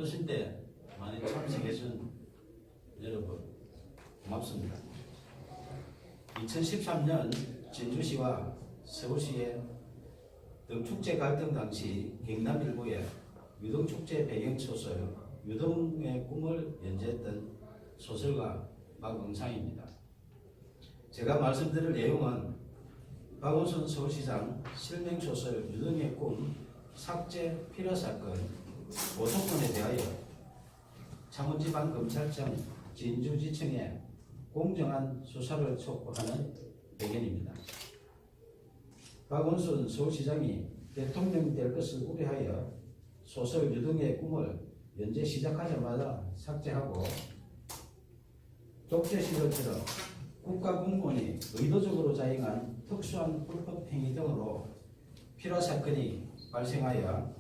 어르신때 많이 참석해준 여러분 고맙습니다. 2013년 진주시와 서울시의 등축제 갈등 당시 경남 일부의 유등축제 배경소설 유등의 꿈을 연재했던 소설가 박응상입니다. 제가 말씀드릴 내용은 박원순 서울시장 실명소설 유등의 꿈 삭제 필요사건 고소건에 대하여 창원지방검찰청 진주지청에 공정한 수사를 촉구하는 배경입니다. 박원순 서울시장이 대통령이 될 것을 우려하여 소설 유등의 꿈을 연재 시작하자마자 삭제하고 독재 시절처럼 국가공무원이 의도적으로 자행한 특수한 불법 행위 등으로 필요사건이 발생하여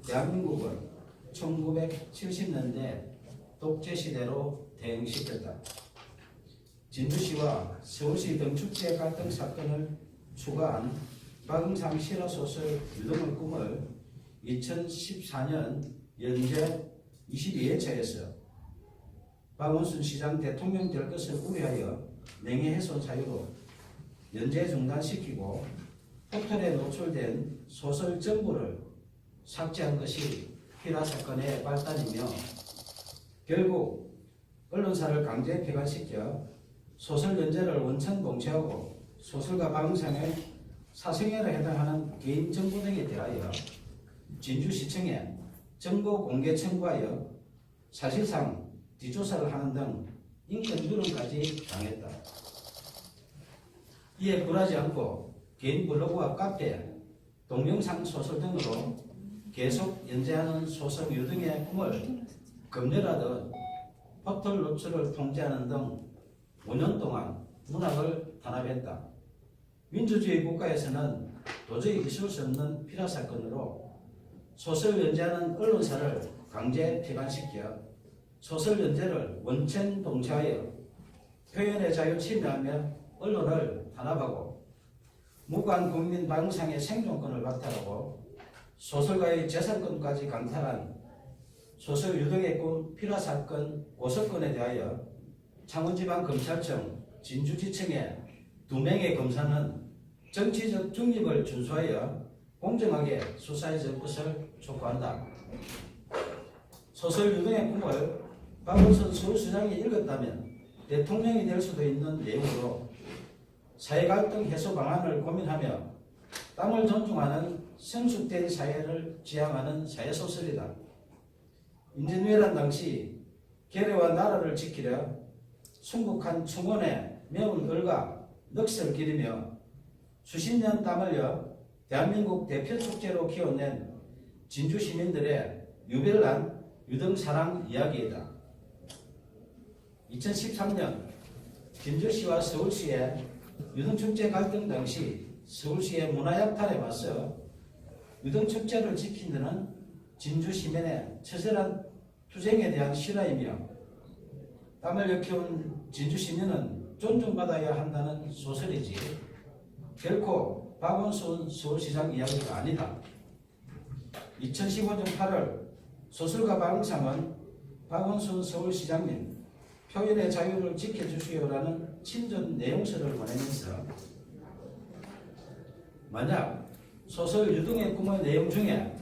대한민국을 1970년대 독재시대로 대응시켰다. 진주시와 서울시 등축제 갈등 사건을 추가한 박응상 실화소설 유등의 꿈을 2014년 연재 22회차에서 박원순 시장 대통령 될 것을 우려하여 명예훼손 사유로 연재 중단시키고 포털에 노출된 소설 전부를 삭제한 것이 필화 사건의 발단이며 결국 언론사를 강제 폐간시켜 소설 연재를 원천 봉쇄하고 소설가 박응상의 사생활에 해당하는 개인 정보 등에 대하여 진주시청에 정보 공개 청구하여 사실상 뒷조사를 하는 등 인권 누름까지 당했다. 이에 굴하지 않고 개인 블로그와 카페, 동영상 소설 등으로 계속 연재하는 소설 유등의 꿈을 검열하듯 포털 노출을 통제하는 등 5년 동안 문학을 탄압했다. 민주주의 국가에서는 도저히 있을 수 없는 필화 사건으로 소설 연재하는 언론사를 강제 폐간시켜 소설 연재를 원천 봉쇄하여 표현의 자유 침해하며 언론을 탄압하고 무관 국민 박응상의 생존권을 박탈하고 소설가의 재산권까지 강탈한 소설 유등의 꿈 필화 사건 고소건에 대하여 창원지방검찰청 진주지청의 2명의 검사는 정치적 중립을 준수하여 공정하게 수사해 줄 것을 촉구한다. 소설 유등의 꿈을 박원순 서울시장이 읽었다면 대통령이 될 수도 있는 내용으로 사회갈등 해소 방안을 고민하며 땀을 존중하는 성숙된 사회를 지향하는 사회소설이다. 임진왜란 당시 계례와 나라를 지키려 순국한 충원에 매운 을과 넋을 기리며 수십 년 땀 흘려 대한민국 대표 축제로 키워낸 진주 시민들의 유별난 유등 사랑 이야기이다. 2013년 진주시와 서울시의 유등축제 갈등 당시 서울시의 문화약탈에 맞서 유등축제를 지킨 데는 진주 시민의 처절한 투쟁에 대한 실화이며 땀을 흘려 키운 진주 시민은 존중받아야 한다는 소설이지 결코 박원순 서울시장 이야기가 아니다. 2015년 8월 소설가 박응상은 박원순 서울시장님 표현의 자유를 지켜주시오라는 친전 내용서를 보내면서 만약 소설 유등의 꿈의 내용 중에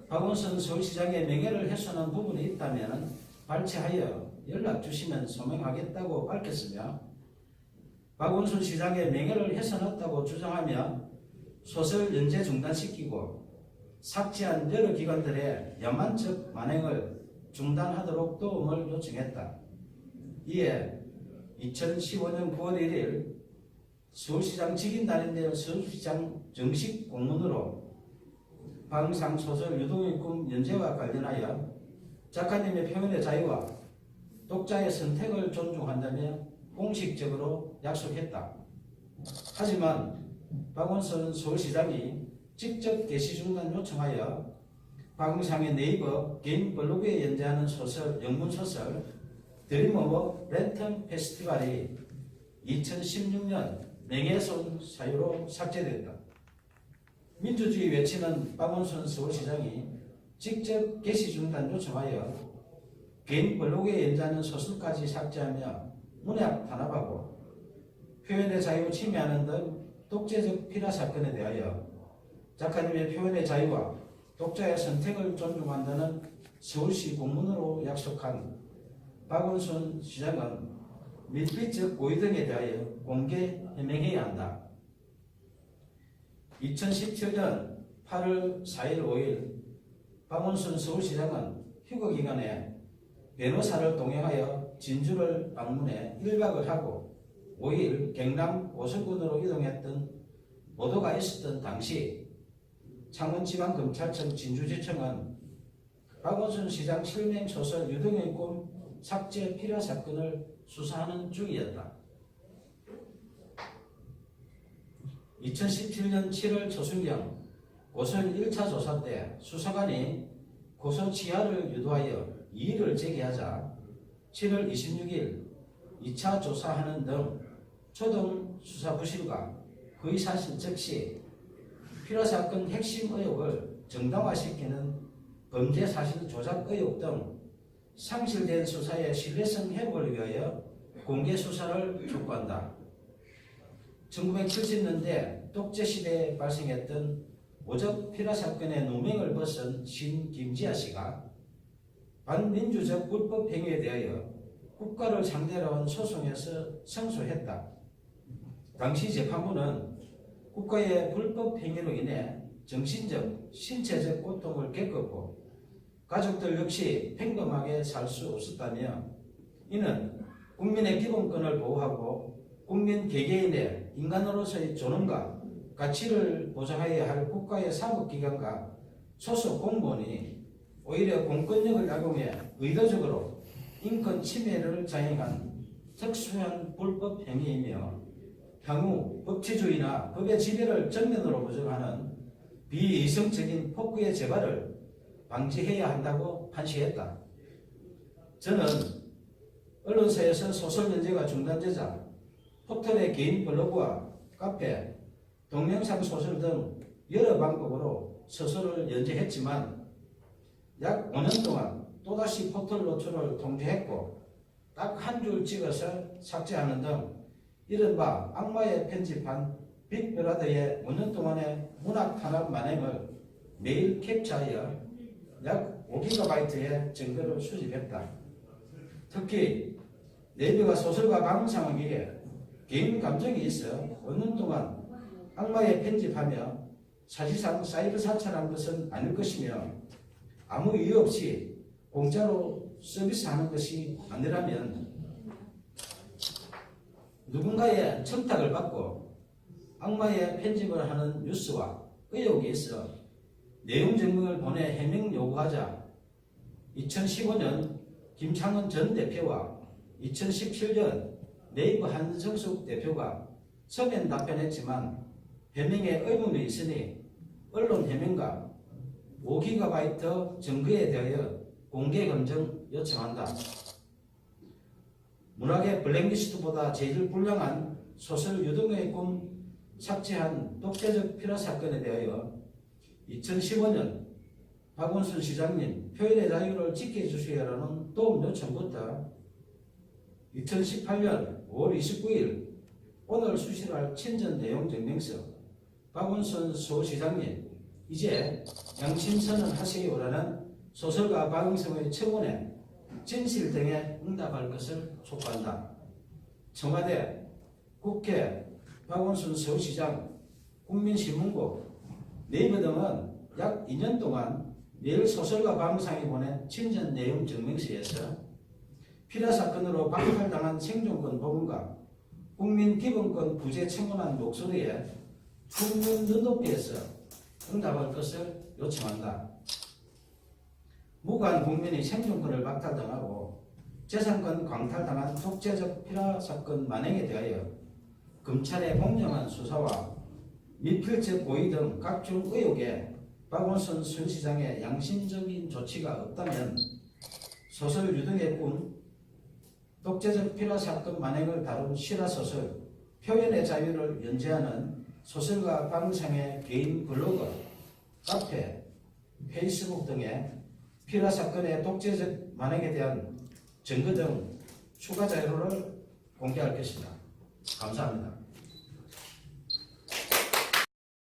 박원순 서울시장의 명예를 훼손한 부분이 있다면 발췌하여 연락 주시면 소명하겠다고 밝혔으며 박원순 시장의 명예를 훼손했다고 주장하며 소설 연재 중단시키고 삭제한 여러 기관들의 야만적 만행을 중단하도록 도움을 요청했다. 이에 2015년 9월 1일 서울시장 직인날인데 서울시장 정식 공문으로 박응상 소설 유등의 꿈 연재와 관련하여 작가님의 표현의 자유와 독자의 선택을 존중한다며 공식적으로 약속했다. 하지만 박원순 서울시장이 직접 게시 중단 요청하여 박응상의 네이버 개인 블로그에 연재하는 소설, 영문소설 드림 오브 랜턴 페스티벌이 2016년 명예훼손 사유로 삭제됐다. 민주주의 외치는 박원순 서울시장이 직접 게시 중단 요청하여 개인 블로그에 연재하는 소설까지 삭제하며 문학 탄압하고 표현의 자유 침해하는 등 독재적 피라 사건에 대하여 작가님의 표현의 자유와 독자의 선택을 존중한다는 서울시 공문으로 약속한 박원순 시장은 밀필적 고의 등에 대하여 공개 해명해야 한다. 2017년 8월 4일 5일 박원순 서울시장은 휴거기간에 변호사를 동행하여 진주를 방문해 1박을 하고 5일 경남 오성군으로 이동했던 보도가 있었던 당시 창원지방검찰청 진주지청은 박원순 시장 실명 소설 유등의 꿈 삭제 필요 사건을 수사하는 중이었다. 2017년 7월 초순경 고소인 1차 조사 때 수사관이 고소 취하를 유도하여 이의를 제기하자 7월 26일 2차 조사하는 등 초동 수사 부실과 거의 사실 즉시 필요사건 핵심 의혹을 정당화시키는 범죄 사실 조작 의혹 등 상실된 수사의 신뢰성 회복을 위하여 공개 수사를 촉구한다. 1970년대 독재시대에 발생했던 오적 필요사건의 누명을 벗은 신 김지아 씨가 반민주적 불법 행위에 대하여 국가를 상대로 한 소송에서胜訴했다. 당시 재판부는 국가의 불법 행위로 인해 정신적, 신체적 고통을 겪었고 가족들 역시 평범하게 살 수 없었다며 이는 국민의 기본권을 보호하고 국민 개개인의 인간으로서의 존엄과 가치를 보장해야 할 국가의 사법기관과 소속 공무원이 오히려 공권력을 악용해 의도적으로 인권 침해를 자행한 특수한 불법 행위이며 향후 법치주의나 법의 지배를 정면으로 부정하는 비이성적인 폭구의 재발을 방지해야 한다고 판시했다. 저는 언론사에서 소설 연재가 중단되자 포털의 개인 블로그와 카페, 동영상 소설 등 여러 방법으로 소설을 연재했지만 약 5년 동안 또다시 포털 노출을 통제했고 딱 한 줄 찍어서 삭제하는 등 이른바 악마의 편집한 빅브라더의 5년 동안의 문학 탄압 만행을 매일 캡처하여 약 5GB의 증거를 수집했다. 특히 내비가 소설가 방송하기에 개인 감정이 있어 5년 동안 악마의 편집하며 사실상 사이버 사찰한 것은 아닐 것이며 아무 이유 없이 공짜로 서비스하는 것이 아니라면 누군가의 청탁을 받고 악마의 편집을 하는 뉴스와 의혹이 있어 내용 증명을 보내 해명 요구하자 2015년 김창원 전 대표와 2017년 네이버 한성숙 대표가 서면 답변했지만 해명에 의문이 있으니 언론 해명과 5GB 증거에 대하여 공개 검증 요청한다. 문학의 블랙리스트보다 제일 불량한 소설 유등의 꿈 삭제한 독재적 필요 사건에 대하여 2015년 박원순 시장님 표현의 자유를 지켜주시라는 도움 요청부터 2018년 5월 29일 오늘 수시할 친전 내용 증명서 박원순 서울시장님 이제 양심선언 하세요라는 소설가 박응성의 청원에 진실 등에 응답할 것을 촉구한다. 청와대, 국회, 박원순 서울시장, 국민신문고, 네이버 등은 약 2년 동안 매일 소설가 박응성이 보낸 친전 내용 증명서에서 피라 사건으로 박탈당한 생존권 복원과 국민 기본권 부재 청원한 목소리에 국민 눈높이에서 응답할 것을 요청한다. 무관 국민이 생존권을 박탈당하고 재산권 광탈당한 독재적 피라 사건 만행에 대하여 검찰의 공정한 수사와 미필적 고의 등 각종 의혹에 박원순 서울시장의 양심적인 조치가 없다면 소설 유등의 꿈, 독재적 피라 사건 만행을 다룬 실화소설 표현의 자유를 연재하는 소설가 박응성의 개인 블로그, 카페, 페이스북 등의 피라 사건의 독재적 만행에 대한 증거 등 추가 자료를 공개할 것이다. 감사합니다.